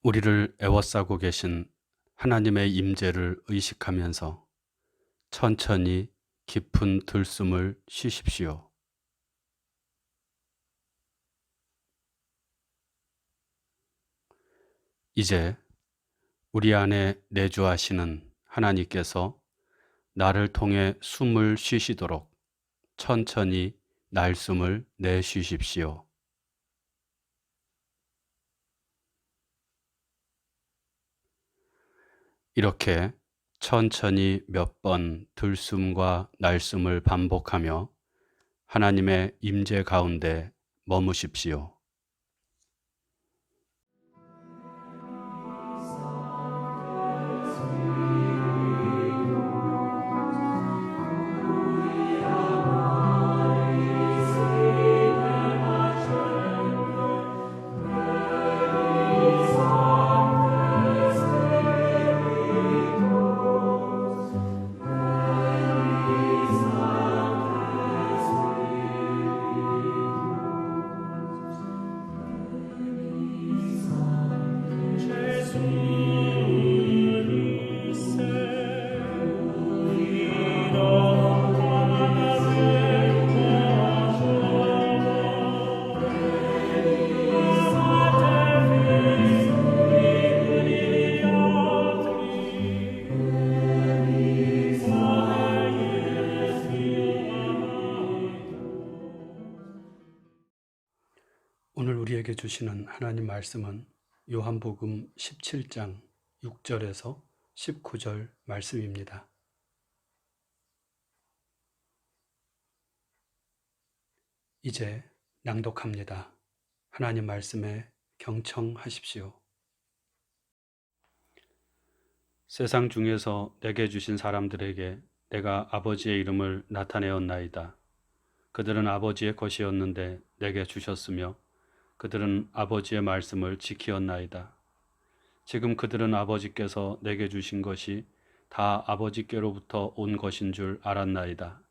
우리를 에워싸고 계신 하나님의 임재를 의식하면서 천천히 깊은 들숨을 쉬십시오. 이제 우리 안에 내주하시는 하나님께서 나를 통해 숨을 쉬시도록 천천히 날숨을 내쉬십시오. 이렇게 천천히 몇 번 들숨과 날숨을 반복하며 하나님의 임재 가운데 머무십시오. 오늘 우리에게 주시는 하나님 말씀은 요한복음 17장 6절에서 19절 말씀입니다. 이제 낭독합니다. 하나님 말씀에 경청하십시오. 세상 중에서 내게 주신 사람들에게 내가 아버지의 이름을 나타내었나이다. 그들은 아버지의 것이었는데 내게 주셨으며 그들은 아버지의 말씀을 지키었나이다. 지금 그들은 아버지께서 내게 주신 것이 다 아버지께로부터 온 것인 줄 알았나이다.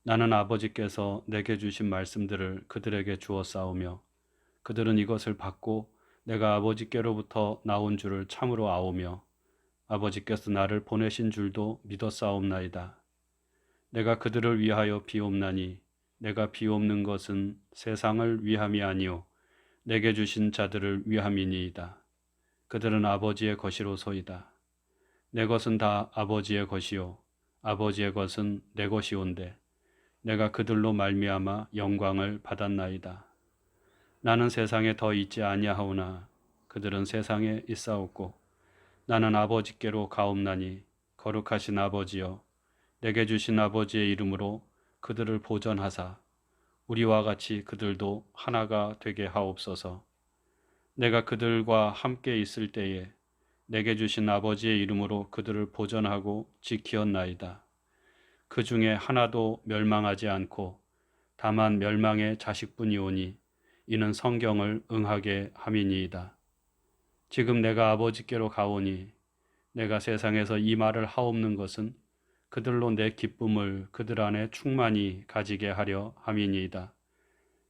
나는 아버지께서 내게 주신 말씀들을 그들에게 주었사오며 그들은 이것을 받고 내가 아버지께로부터 나온 줄을 참으로 아오며 아버지께서 나를 보내신 줄도 믿었사옵나이다. 내가 그들을 위하여 비옵나니 내가 비옵는 것은 세상을 위함이 아니요 내게 주신 자들을 위함이니이다. 그들은 아버지의 것이로소이다. 내 것은 다 아버지의 것이요 아버지의 것은 내 것이온데 내가 그들로 말미암아 영광을 받았나이다. 나는 세상에 더 있지 아니하오나 그들은 세상에 있사옵고 나는 아버지께로 가옵나니 거룩하신 아버지여 내게 주신 아버지의 이름으로 그들을 보전하사 우리와 같이 그들도 하나가 되게 하옵소서. 내가 그들과 함께 있을 때에 내게 주신 아버지의 이름으로 그들을 보전하고 지키었나이다. 그 중에 하나도 멸망하지 않고 다만 멸망의 자식뿐이오니 이는 성경을 응하게 함이니이다. 지금 내가 아버지께로 가오니 내가 세상에서 이 말을 하옵는 것은 그들로 내 기쁨을 그들 안에 충만히 가지게 하려 함이니이다.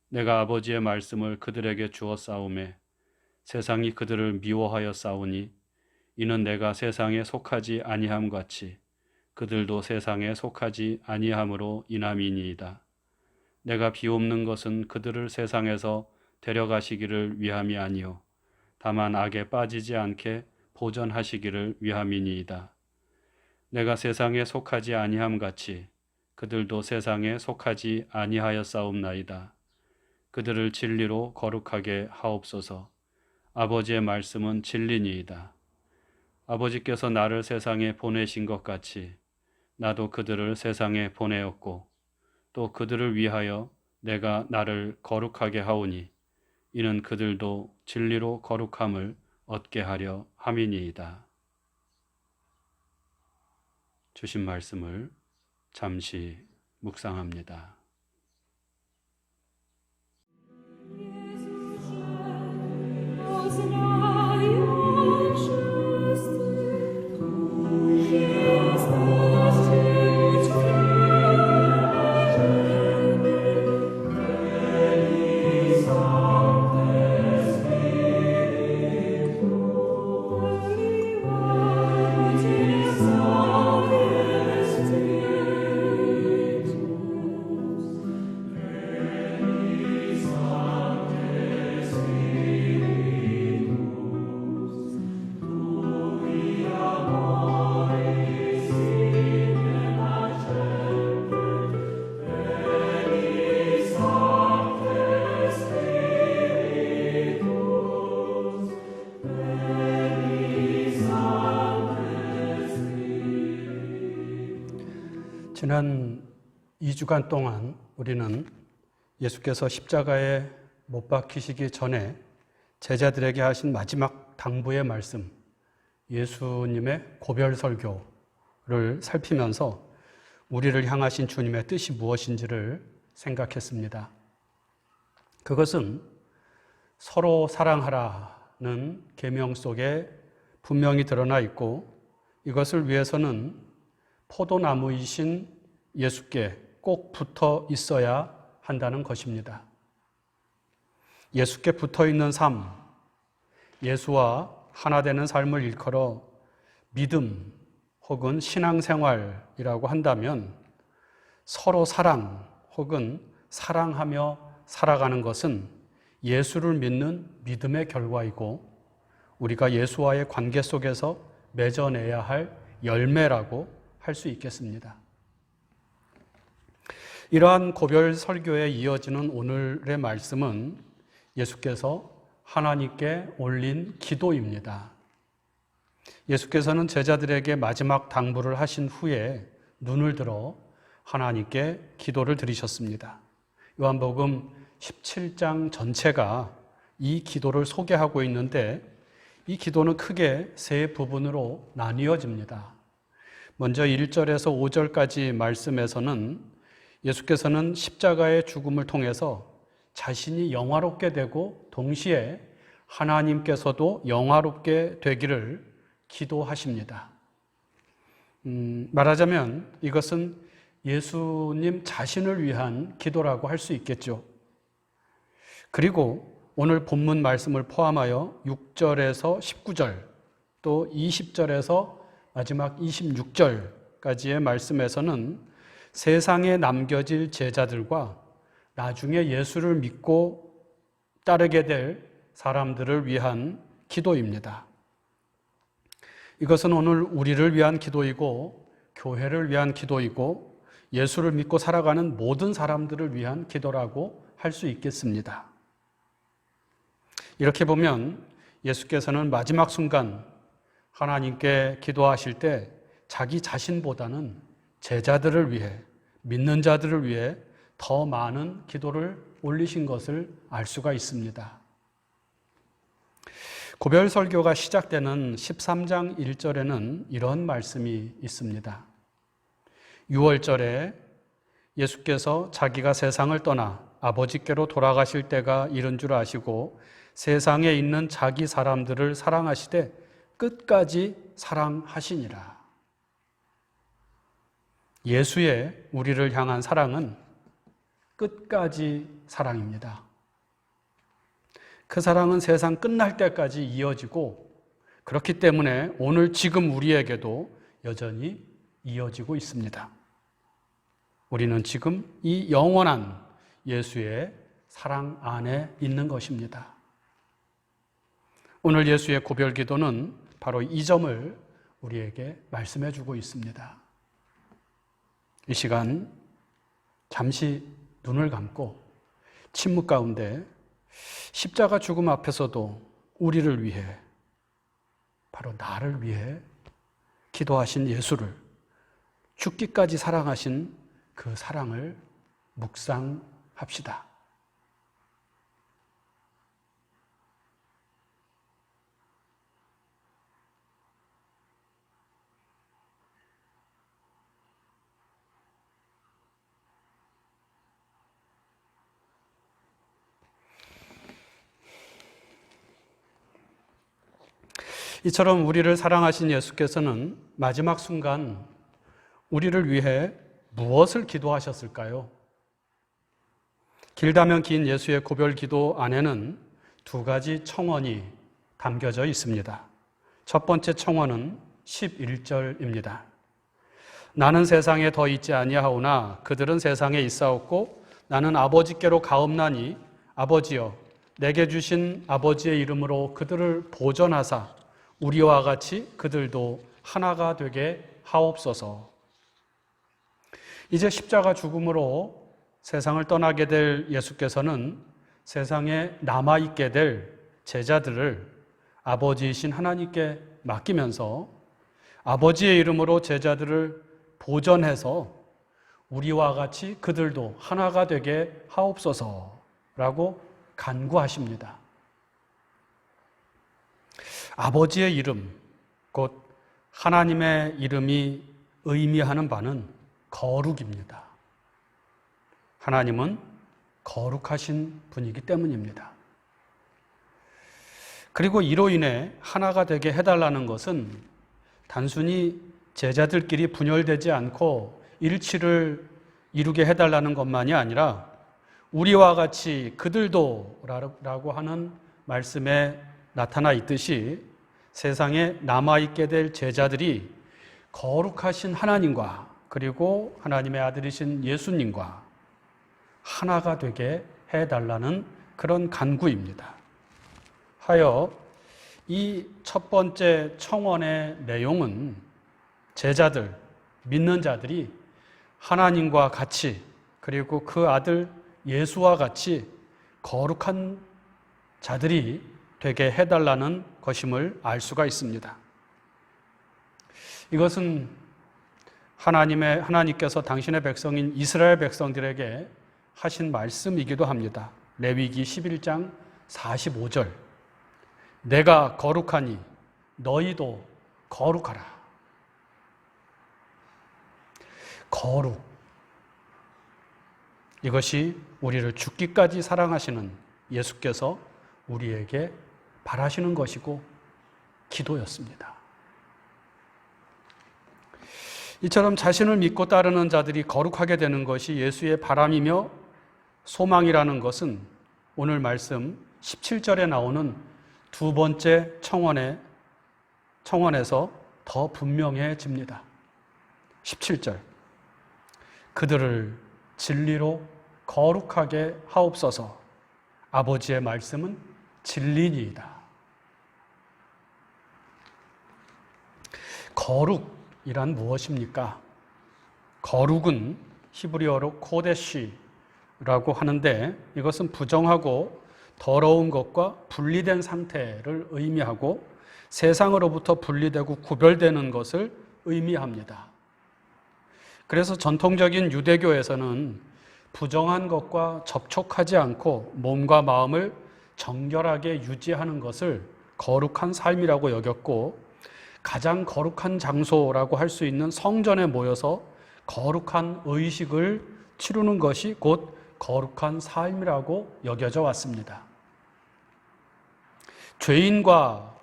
내가 아버지의 말씀을 그들에게 주었사오매 세상이 그들을 미워하여 싸우니 이는 내가 세상에 속하지 아니함 같이 그들도 세상에 속하지 아니함으로 인함이니이다. 내가 비옵는 것은 그들을 세상에서 데려가시기를 위함이 아니요 다만 악에 빠지지 않게 보전하시기를 위함이니이다. 내가 세상에 속하지 아니함 같이 그들도 세상에 속하지 아니하였사옵나이다. 그들을 진리로 거룩하게 하옵소서. 아버지의 말씀은 진리니이다. 아버지께서 나를 세상에 보내신 것 같이 나도 그들을 세상에 보내었고 또 그들을 위하여 내가 나를 거룩하게 하오니 이는 그들도 진리로 거룩함을 얻게 하려 함이니이다. 주신 말씀을 잠시 묵상합니다. 지난 2주간 동안 우리는 예수께서 십자가에 못 박히시기 전에 제자들에게 하신 마지막 당부의 말씀, 예수님의 고별 설교를 살피면서 우리를 향하신 주님의 뜻이 무엇인지를 생각했습니다. 그것은 서로 사랑하라는 계명 속에 분명히 드러나 있고, 이것을 위해서는 포도나무이신 예수께 꼭 붙어 있어야 한다는 것입니다. 예수께 붙어 있는 삶, 예수와 하나 되는 삶을 일컬어 믿음 혹은 신앙생활이라고 한다면, 서로 사랑 혹은 사랑하며 살아가는 것은 예수를 믿는 믿음의 결과이고, 우리가 예수와의 관계 속에서 맺어내야 할 열매라고 할 수 있겠습니다. 이러한 고별 설교에 이어지는 오늘의 말씀은 예수께서 하나님께 올린 기도입니다. 예수께서는 제자들에게 마지막 당부를 하신 후에 눈을 들어 하나님께 기도를 드리셨습니다. 요한복음 17장 전체가 이 기도를 소개하고 있는데, 이 기도는 크게 세 부분으로 나뉘어집니다. 먼저 1절에서 5절까지 말씀에서는 예수께서는 십자가의 죽음을 통해서 자신이 영화롭게 되고 동시에 하나님께서도 영화롭게 되기를 기도하십니다. 말하자면 이것은 예수님 자신을 위한 기도라고 할 수 있겠죠. 그리고 오늘 본문 말씀을 포함하여 6절에서 19절, 또 20절에서 마지막 26절까지의 말씀에서는 세상에 남겨질 제자들과 나중에 예수를 믿고 따르게 될 사람들을 위한 기도입니다. 이것은 오늘 우리를 위한 기도이고, 교회를 위한 기도이고, 예수를 믿고 살아가는 모든 사람들을 위한 기도라고 할 수 있겠습니다. 이렇게 보면 예수께서는 마지막 순간 하나님께 기도하실 때 자기 자신보다는 제자들을 위해, 믿는 자들을 위해 더 많은 기도를 올리신 것을 알 수가 있습니다. 고별 설교가 시작되는 13장 1절에는 이런 말씀이 있습니다. 6월절에 예수께서 자기가 세상을 떠나 아버지께로 돌아가실 때가 이른 줄 아시고 세상에 있는 자기 사람들을 사랑하시되 끝까지 사랑하시니라. 예수의 우리를 향한 사랑은 끝까지 사랑입니다. 그 사랑은 세상 끝날 때까지 이어지고, 그렇기 때문에 오늘 지금 우리에게도 여전히 이어지고 있습니다. 우리는 지금 이 영원한 예수의 사랑 안에 있는 것입니다. 오늘 예수의 고별 기도는 바로 이 점을 우리에게 말씀해 주고 있습니다. 이 시간 잠시 눈을 감고 침묵 가운데 십자가 죽음 앞에서도 우리를 위해, 바로 나를 위해 기도하신 예수를, 죽기까지 사랑하신 그 사랑을 묵상합시다. 이처럼 우리를 사랑하신 예수께서는 마지막 순간 우리를 위해 무엇을 기도하셨을까요? 길다면 긴 예수의 고별 기도 안에는 두 가지 청원이 담겨져 있습니다. 첫 번째 청원은 11절입니다. 나는 세상에 더 있지 아니하오나 그들은 세상에 있사옵고 나는 아버지께로 가옵나니 아버지여 내게 주신 아버지의 이름으로 그들을 보전하사 우리와 같이 그들도 하나가 되게 하옵소서. 이제 십자가 죽음으로 세상을 떠나게 될 예수께서는 세상에 남아있게 될 제자들을 아버지이신 하나님께 맡기면서 아버지의 이름으로 제자들을 보전해서 우리와 같이 그들도 하나가 되게 하옵소서라고 간구하십니다. 아버지의 이름, 곧 하나님의 이름이 의미하는 바는 거룩입니다. 하나님은 거룩하신 분이기 때문입니다. 그리고 이로 인해 하나가 되게 해달라는 것은 단순히 제자들끼리 분열되지 않고 일치를 이루게 해달라는 것만이 아니라 우리와 같이 그들도 라고 하는 말씀에 나타나 있듯이 세상에 남아있게 될 제자들이 거룩하신 하나님과 그리고 하나님의 아들이신 예수님과 하나가 되게 해달라는 그런 간구입니다. 하여 이 첫 번째 청원의 내용은 제자들, 믿는 자들이 하나님과 같이 그리고 그 아들 예수와 같이 거룩한 자들이 되게 해달라는 것임을 알 수가 있습니다. 이것은 하나님께서 당신의 백성인 이스라엘 백성들에게 하신 말씀이기도 합니다. 레위기 11장 45절. 내가 거룩하니 너희도 거룩하라. 거룩. 이것이 우리를 죽기까지 사랑하시는 예수께서 우리에게 바라시는 것이고 기도였습니다. 이처럼 자신을 믿고 따르는 자들이 거룩하게 되는 것이 예수의 바람이며 소망이라는 것은 오늘 말씀 17절에 나오는 두 번째 청원에서 더 분명해집니다. 17절. 그들을 진리로 거룩하게 하옵소서. 아버지의 말씀은 진리니이다. 거룩이란 무엇입니까? 거룩은 히브리어로 코데시라고 하는데 이것은 부정하고 더러운 것과 분리된 상태를 의미하고 세상으로부터 분리되고 구별되는 것을 의미합니다. 그래서 전통적인 유대교에서는 부정한 것과 접촉하지 않고 몸과 마음을 정결하게 유지하는 것을 거룩한 삶이라고 여겼고 가장 거룩한 장소라고 할 수 있는 성전에 모여서 거룩한 의식을 치르는 것이 곧 거룩한 삶이라고 여겨져 왔습니다. 죄인과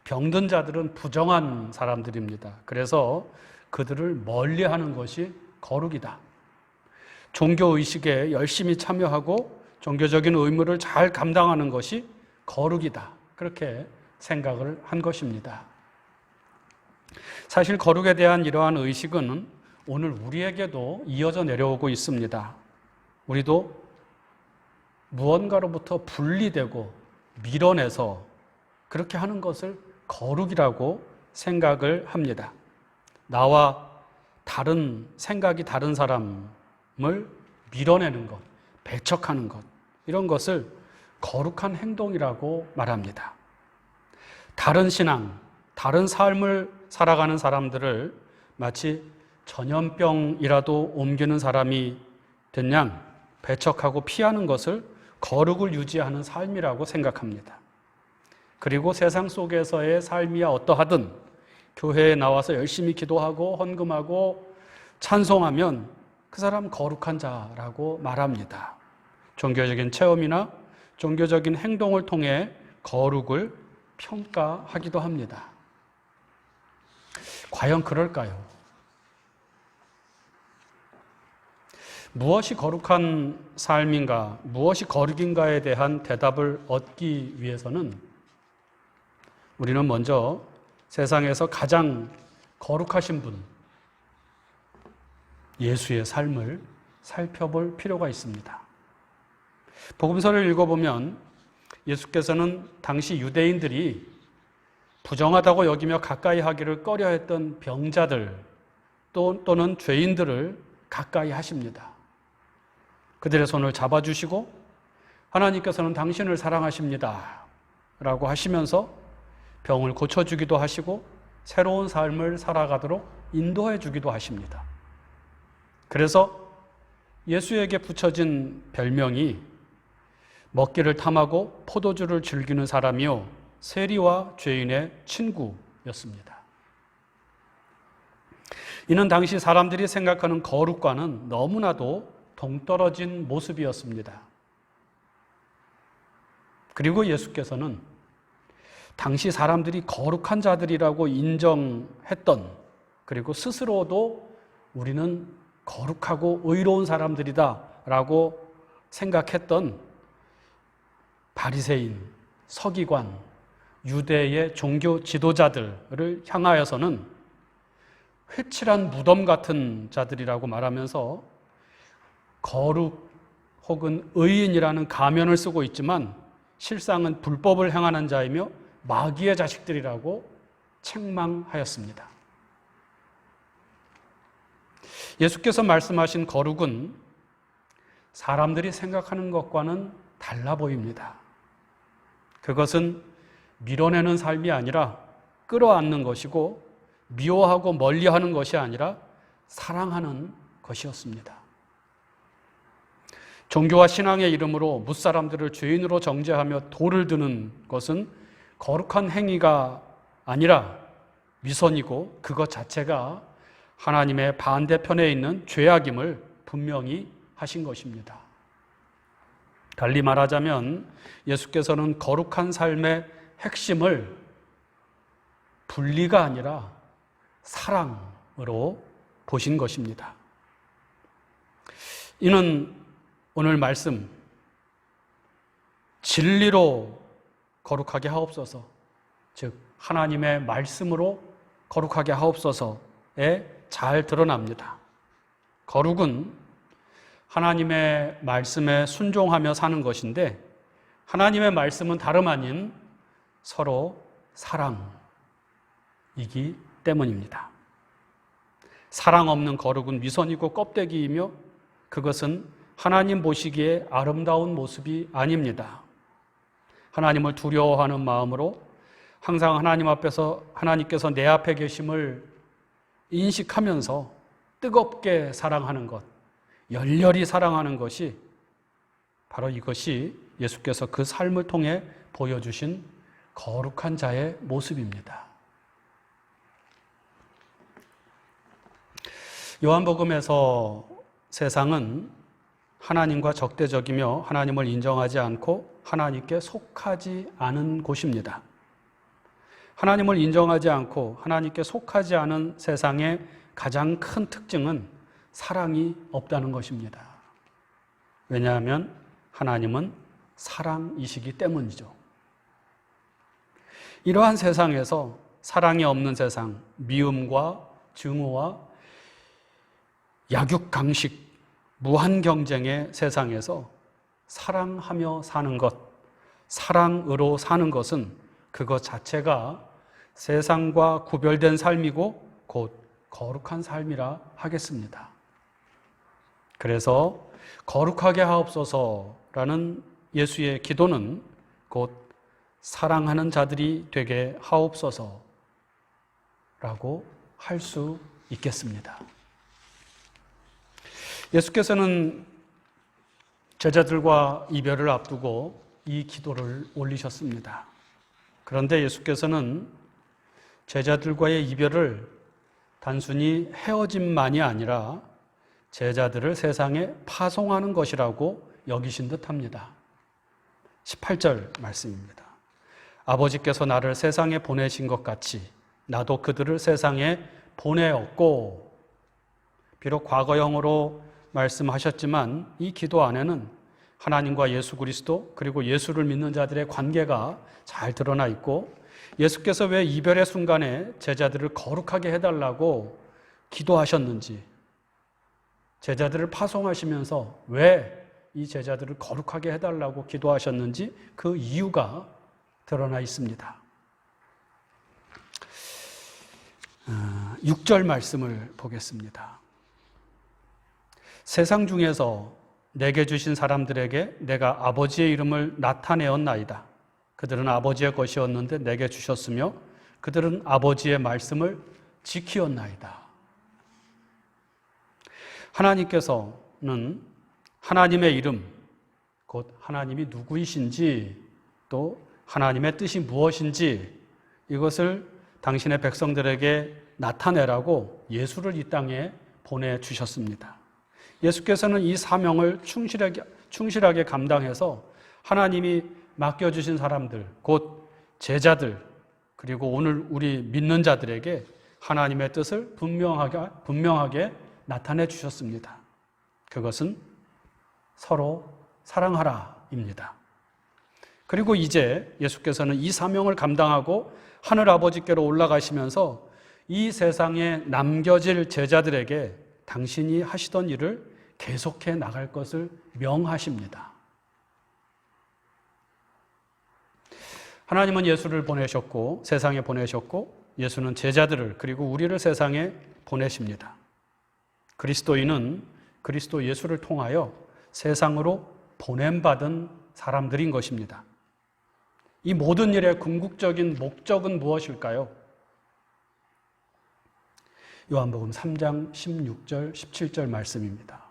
병든 자들은 부정한 사람들입니다. 그래서 그들을 멀리하는 것이 거룩이다. 종교의식에 열심히 참여하고 종교적인 의무를 잘 감당하는 것이 거룩이다. 그렇게 생각을 한 것입니다. 사실 거룩에 대한 이러한 의식은 오늘 우리에게도 이어져 내려오고 있습니다. 우리도 무언가로부터 분리되고 밀어내서 그렇게 하는 것을 거룩이라고 생각을 합니다. 나와 다른 생각이 다른 사람을 밀어내는 것, 배척하는 것, 이런 것을 거룩한 행동이라고 말합니다. 다른 신앙, 다른 삶을 살아가는 사람들을 마치 전염병이라도 옮기는 사람이 된 양 배척하고 피하는 것을 거룩을 유지하는 삶이라고 생각합니다. 그리고 세상 속에서의 삶이야 어떠하든 교회에 나와서 열심히 기도하고 헌금하고 찬송하면 그 사람 거룩한 자라고 말합니다. 종교적인 체험이나 종교적인 행동을 통해 거룩을 평가하기도 합니다. 과연 그럴까요? 무엇이 거룩한 삶인가, 무엇이 거룩인가에 대한 대답을 얻기 위해서는 우리는 먼저 세상에서 가장 거룩하신 분, 예수의 삶을 살펴볼 필요가 있습니다. 복음서를 읽어보면 예수께서는 당시 유대인들이 부정하다고 여기며 가까이 하기를 꺼려했던 병자들 또는 죄인들을 가까이 하십니다. 그들의 손을 잡아주시고 하나님께서는 당신을 사랑하십니다 라고 하시면서 병을 고쳐주기도 하시고 새로운 삶을 살아가도록 인도해 주기도 하십니다. 그래서 예수에게 붙여진 별명이 먹기를 탐하고 포도주를 즐기는 사람이요 세리와 죄인의 친구였습니다. 이는 당시 사람들이 생각하는 거룩과는 너무나도 동떨어진 모습이었습니다. 그리고 예수께서는 당시 사람들이 거룩한 자들이라고 인정했던, 그리고 스스로도 우리는 거룩하고 의로운 사람들이다 라고 생각했던 바리새인, 서기관, 유대의 종교 지도자들을 향하여서는 회칠한 무덤 같은 자들이라고 말하면서 거룩 혹은 의인이라는 가면을 쓰고 있지만 실상은 불법을 행하는 자이며 마귀의 자식들이라고 책망하였습니다. 예수께서 말씀하신 거룩은 사람들이 생각하는 것과는 달라 보입니다. 그것은 밀어내는 삶이 아니라 끌어안는 것이고, 미워하고 멀리하는 것이 아니라 사랑하는 것이었습니다. 종교와 신앙의 이름으로 무사람들을 죄인으로 정죄하며 돌을 드는 것은 거룩한 행위가 아니라 위선이고, 그것 자체가 하나님의 반대편에 있는 죄악임을 분명히 하신 것입니다. 달리 말하자면 예수께서는 거룩한 삶의 핵심을 분리가 아니라 사랑으로 보신 것입니다. 이는 오늘 말씀, 진리로 거룩하게 하옵소서, 즉 하나님의 말씀으로 거룩하게 하옵소서에 잘 드러납니다. 거룩은 하나님의 말씀에 순종하며 사는 것인데, 하나님의 말씀은 다름 아닌 서로 사랑이기 때문입니다. 사랑 없는 거룩은 위선이고 껍데기이며, 그것은 하나님 보시기에 아름다운 모습이 아닙니다. 하나님을 두려워하는 마음으로 항상 하나님 앞에서 하나님께서 내 앞에 계심을 인식하면서 뜨겁게 사랑하는 것, 열렬히 사랑하는 것이 바로 이것이 예수께서 그 삶을 통해 보여주신 거룩한 자의 모습입니다. 요한복음에서 세상은 하나님과 적대적이며 하나님을 인정하지 않고 하나님께 속하지 않은 곳입니다. 하나님을 인정하지 않고 하나님께 속하지 않은 세상의 가장 큰 특징은 사랑이 없다는 것입니다. 왜냐하면 하나님은 사랑이시기 때문이죠. 이러한 세상에서, 사랑이 없는 세상, 미움과 증오와 약육강식, 무한 경쟁의 세상에서 사랑하며 사는 것, 사랑으로 사는 것은 그것 자체가 세상과 구별된 삶이고 곧 거룩한 삶이라 하겠습니다. 그래서 거룩하게 하옵소서라는 예수의 기도는 곧 사랑하는 자들이 되게 하옵소서라고 할 수 있겠습니다. 예수께서는 제자들과 이별을 앞두고 이 기도를 올리셨습니다. 그런데 예수께서는 제자들과의 이별을 단순히 헤어짐만이 아니라 제자들을 세상에 파송하는 것이라고 여기신 듯합니다. 18절 말씀입니다. 아버지께서 나를 세상에 보내신 것 같이 나도 그들을 세상에 보내었고, 비록 과거형으로 말씀하셨지만 이 기도 안에는 하나님과 예수 그리스도 그리고 예수를 믿는 자들의 관계가 잘 드러나 있고, 예수께서 왜 이별의 순간에 제자들을 거룩하게 해달라고 기도하셨는지, 제자들을 파송하시면서 왜 이 제자들을 거룩하게 해달라고 기도하셨는지 그 이유가 드러나 있습니다. 6절 말씀을 보겠습니다. 세상 중에서 내게 주신 사람들에게 내가 아버지의 이름을 나타내었나이다. 그들은 아버지의 것이었는데 내게 주셨으며 그들은 아버지의 말씀을 지키었나이다. 하나님께서는 하나님의 이름, 곧 하나님이 누구이신지 또 하나님의 뜻이 무엇인지 이것을 당신의 백성들에게 나타내라고 예수를 이 땅에 보내주셨습니다. 예수께서는 이 사명을 충실하게 감당해서 하나님이 맡겨주신 사람들, 곧 제자들, 그리고 오늘 우리 믿는 자들에게 하나님의 뜻을 분명하게 나타내 주셨습니다. 그것은 서로 사랑하라입니다. 그리고 이제 예수께서는 이 사명을 감당하고 하늘 아버지께로 올라가시면서 이 세상에 남겨질 제자들에게 당신이 하시던 일을 계속해 나갈 것을 명하십니다. 하나님은 예수를 보내셨고 세상에 보내셨고 예수는 제자들을 그리고 우리를 세상에 보내십니다. 그리스도인은 그리스도 예수를 통하여 세상으로 보냄받은 사람들인 것입니다. 이 모든 일의 궁극적인 목적은 무엇일까요? 요한복음 3장 16절, 17절 말씀입니다.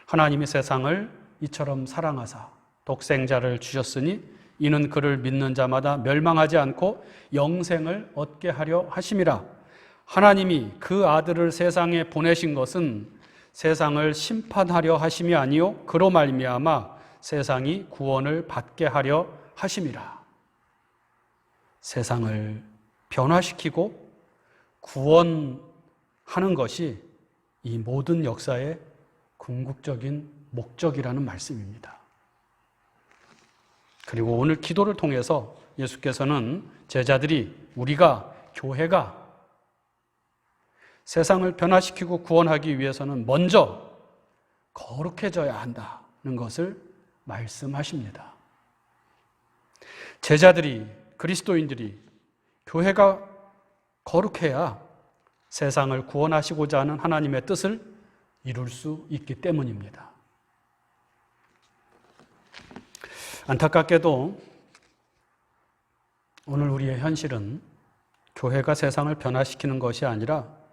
하나님이 세상을 이처럼 사랑하사 독생자를 주셨으니 이는 그를 믿는 자마다 멸망하지 않고 영생을 얻게 하려 하심이라. 하나님이 그 아들을 세상에 보내신 것은 세상을 심판하려 하심이 아니요 그로 말미암아 세상이 구원을 받게 하려 하심이라. 세상을 변화시키고 구원하는 것이 이 모든 역사의 궁극적인 목적이라는 말씀입니다. 그리고 오늘 기도를 통해서 예수께서는 제자들이 우리가 교회가 세상을 변화시키고 구원하기 위해서는 먼저 거룩해져야 한다는 것을 말씀하십니다. 제자들이, 그리스도인들이 교회가 거룩해야 세상을 구원하시고자 하는 하나님의 뜻을 이룰 수 있기 때문입니다. 안타깝게도 오늘 우리의 현실은 교회가 세상을 변화시키는 것이 아니라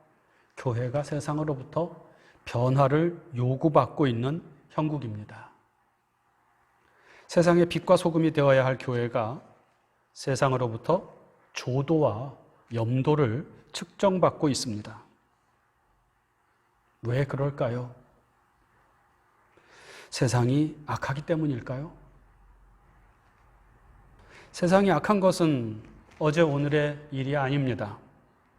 교회가 세상으로부터 변화를 요구받고 있는 형국입니다. 세상의 빛과 소금이 되어야 할 교회가 세상으로부터 조도와 염도를 측정받고 있습니다. 왜 그럴까요? 세상이 악하기 때문일까요? 세상이 악한 것은 어제 오늘의 일이 아닙니다.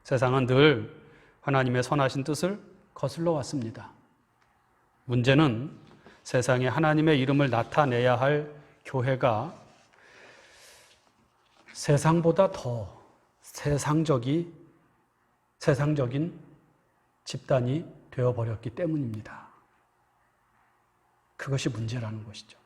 세상은 늘 하나님의 선하신 뜻을 거슬러 왔습니다. 문제는 세상에 하나님의 이름을 나타내야 할 교회가 세상보다 더 세상적인 집단이 되어버렸기 때문입니다. 그것이 문제라는 것이죠.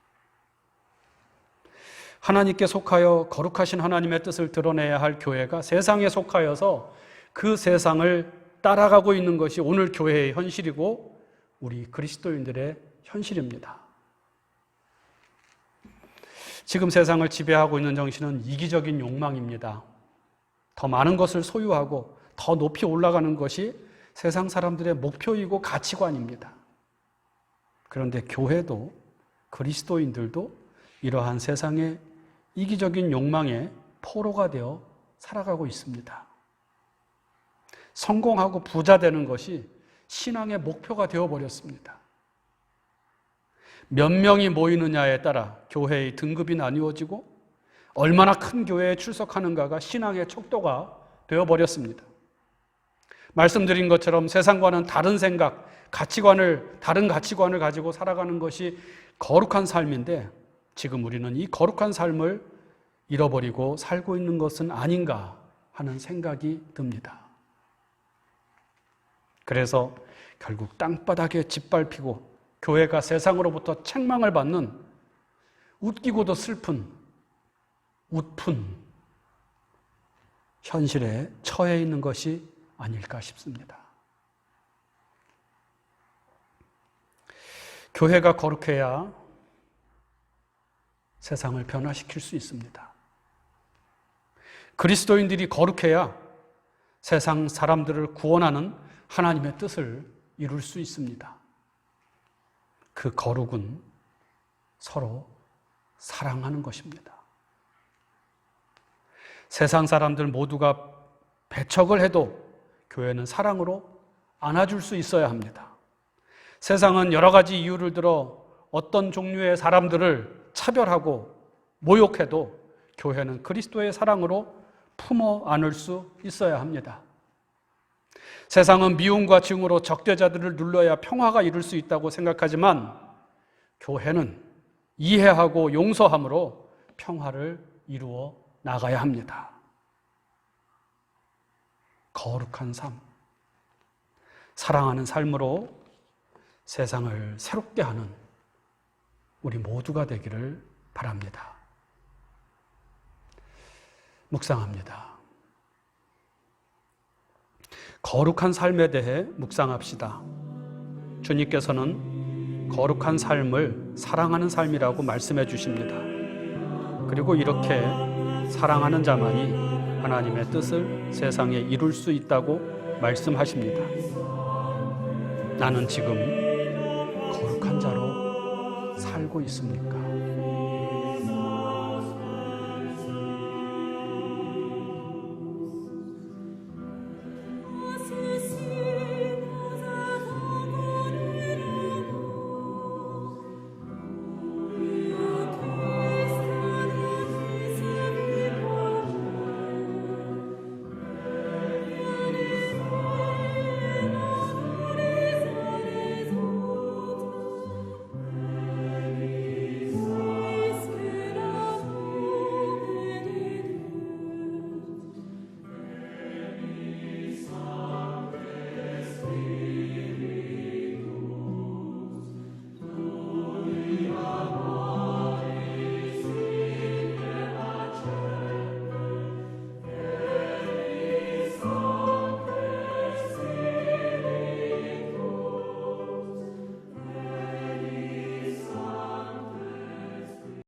하나님께 속하여 거룩하신 하나님의 뜻을 드러내야 할 교회가 세상에 속하여서 그 세상을 따라가고 있는 것이 오늘 교회의 현실이고 우리 그리스도인들의 현실입니다. 지금 세상을 지배하고 있는 정신은 이기적인 욕망입니다. 더 많은 것을 소유하고 더 높이 올라가는 것이 세상 사람들의 목표이고 가치관입니다. 그런데 교회도 그리스도인들도 이러한 세상의 이기적인 욕망의 포로가 되어 살아가고 있습니다. 성공하고 부자 되는 것이 신앙의 목표가 되어버렸습니다. 몇 명이 모이느냐에 따라 교회의 등급이 나뉘어지고 얼마나 큰 교회에 출석하는가가 신앙의 척도가 되어버렸습니다. 말씀드린 것처럼 세상과는 다른 생각, 다른 가치관을 가지고 살아가는 것이 거룩한 삶인데 지금 우리는 이 거룩한 삶을 잃어버리고 살고 있는 것은 아닌가 하는 생각이 듭니다. 그래서 결국 땅바닥에 짓밟히고 교회가 세상으로부터 책망을 받는 웃기고도 슬픈 웃픈 현실에 처해 있는 것이 아닐까 싶습니다. 교회가 거룩해야 세상을 변화시킬 수 있습니다. 그리스도인들이 거룩해야 세상 사람들을 구원하는 하나님의 뜻을 이룰 수 있습니다. 그 거룩은 서로 사랑하는 것입니다. 세상 사람들 모두가 배척을 해도 교회는 사랑으로 안아줄 수 있어야 합니다. 세상은 여러 가지 이유를 들어 어떤 종류의 사람들을 차별하고 모욕해도 교회는 그리스도의 사랑으로 품어 안을 수 있어야 합니다. 세상은 미움과 증오로 적대자들을 눌러야 평화가 이룰 수 있다고 생각하지만 교회는 이해하고 용서함으로 평화를 이루어 나가야 합니다. 거룩한 삶, 사랑하는 삶으로 세상을 새롭게 하는 우리 모두가 되기를 바랍니다. 묵상합니다. 거룩한 삶에 대해 묵상합시다. 주님께서는 거룩한 삶을 사랑하는 삶이라고 말씀해 주십니다. 그리고 이렇게 사랑하는 자만이 하나님의 뜻을 세상에 이룰 수 있다고 말씀하십니다. 나는 지금 거룩한 자로 살고 있습니까?